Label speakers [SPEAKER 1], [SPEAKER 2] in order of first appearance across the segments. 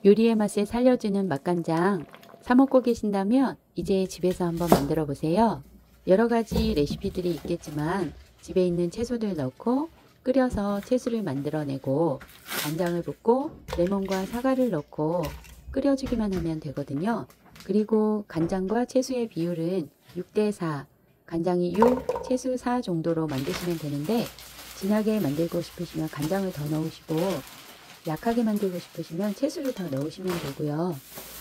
[SPEAKER 1] 요리의 맛을 살려주는 맛간장 사 먹고 계신다면 이제 집에서 한번 만들어 보세요. 여러 가지 레시피들이 있겠지만 집에 있는 채소들 넣고 끓여서 채소를 만들어내고 간장을 붓고 레몬과 사과를 넣고 끓여주기만 하면 되거든요. 그리고 간장과 채소의 비율은 6대4, 간장이 6, 채소 4 정도로 만드시면 되는데 진하게 만들고 싶으시면 간장을 더 넣으시고 약하게 만들고 싶으시면 채소를 더 넣으시면 되고요.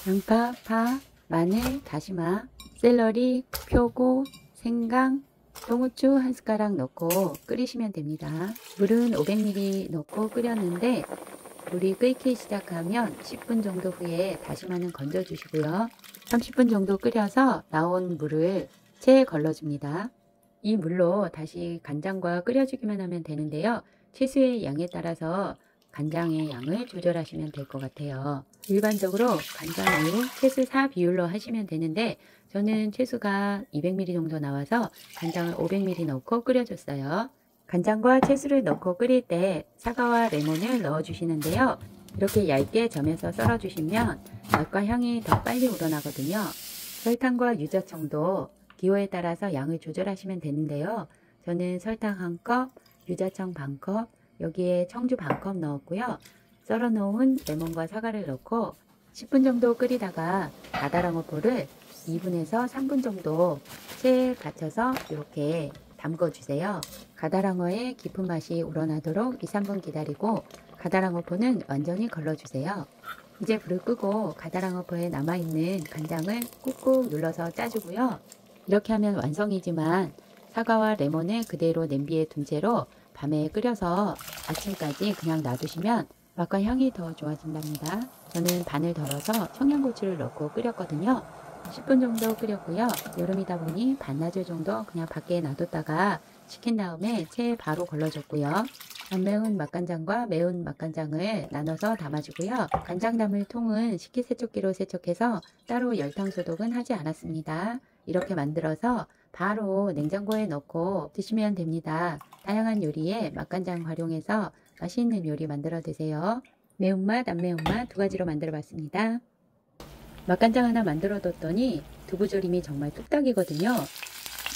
[SPEAKER 1] 양파, 파, 마늘, 다시마, 샐러리, 표고, 생강, 통후추 한 숟가락 넣고 끓이시면 됩니다. 물은 500ml 넣고 끓였는데 물이 끓기 시작하면 10분 정도 후에 다시마는 건져 주시고요. 30분 정도 끓여서 나온 물을 체에 걸러줍니다. 이 물로 다시 간장과 끓여주기만 하면 되는데요. 채소의 양에 따라서 간장의 양을 조절하시면 될 것 같아요. 일반적으로 간장으로 채소 4 비율로 하시면 되는데 저는 채소가 200ml 정도 나와서 간장을 500ml 넣고 끓여줬어요. 간장과 채소를 넣고 끓일 때 사과와 레몬을 넣어 주시는데요. 이렇게 얇게 점여서 썰어 주시면 맛과 향이 더 빨리 우러나거든요. 설탕과 유자청도 기호에 따라서 양을 조절하시면 되는데요. 저는 설탕 1컵, 유자청 반컵, 여기에 청주 반컵 넣었고요. 썰어 놓은 레몬과 사과를 넣고 10분 정도 끓이다가 가다랑어포를 2분에서 3분 정도 체에 받쳐서 이렇게 담궈 주세요. 가다랑어의 깊은 맛이 우러나도록 2, 3분 기다리고 가다랑어포는 완전히 걸러 주세요. 이제 불을 끄고 가다랑어포에 남아있는 간장을 꾹꾹 눌러서 짜주고요. 이렇게 하면 완성이지만 사과와 레몬을 그대로 냄비에 둔 채로 밤에 끓여서 아침까지 그냥 놔두시면 맛과 향이 더 좋아진답니다. 저는 반을 덜어서 청양고추를 넣고 끓였거든요. 10분 정도 끓였고요. 여름이다 보니 반나절 정도 그냥 밖에 놔뒀다가 식힌 다음에 체에 바로 걸러줬고요. 안 매운 맛간장과 매운 맛간장을 나눠서 담아주고요. 간장 담을 통은 식기세척기로 세척해서 따로 열탕 소독은 하지 않았습니다. 이렇게 만들어서 바로 냉장고에 넣고 드시면 됩니다. 다양한 요리에 맛간장 활용해서 맛있는 요리 만들어 드세요. 매운맛, 안 매운맛 두 가지로 만들어 봤습니다. 맛간장 하나 만들어 뒀더니 두부조림이 정말 뚝딱이거든요.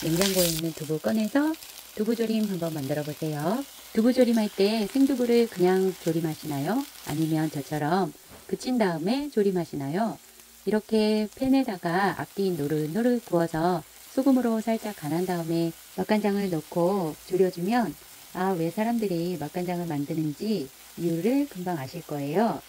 [SPEAKER 1] 냉장고에 있는 두부 꺼내서 두부조림 한번 만들어 보세요. 두부조림 할 때 생두부를 그냥 조림하시나요? 아니면 저처럼 부친 다음에 조림하시나요? 이렇게 팬에다가 앞뒤 노릇노릇 구워서 소금으로 살짝 간한 다음에 맛간장을 넣고 졸여주면 왜 사람들이 맛간장을 만드는지 이유를 금방 아실 거예요.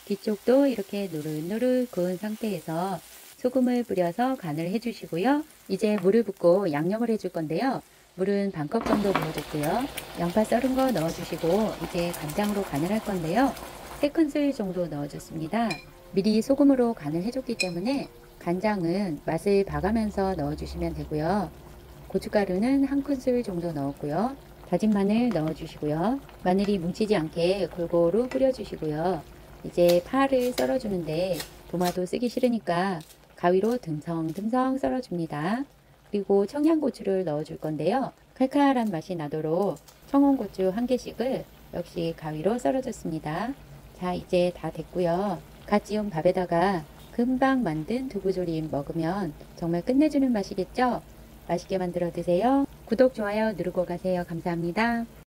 [SPEAKER 1] 뒤쪽도 이렇게 노릇노릇 구운 상태에서 소금을 뿌려서 간을 해주시고요. 이제 물을 붓고 양념을 해줄 건데요. 물은 반컵 정도 부어줬고요. 양파 썰은 거 넣어주시고 이제 간장으로 간을 할 건데요. 3큰술 정도 넣어줬습니다. 미리 소금으로 간을 해줬기 때문에 간장은 맛을 봐가면서 넣어주시면 되고요. 고춧가루는 1큰술 정도 넣었고요. 다진 마늘 넣어주시고요. 마늘이 뭉치지 않게 골고루 뿌려주시고요. 이제 파를 썰어주는데 도마도 쓰기 싫으니까 가위로 듬성듬성 썰어줍니다. 그리고 청양고추를 넣어줄 건데요. 칼칼한 맛이 나도록 청원고추 1개씩을 역시 가위로 썰어줬습니다. 자, 이제 다 됐고요. 갓 지은 밥에다가 금방 만든 두부조림 먹으면 정말 끝내주는 맛이겠죠? 맛있게 만들어 드세요. 구독, 좋아요 누르고 가세요. 감사합니다.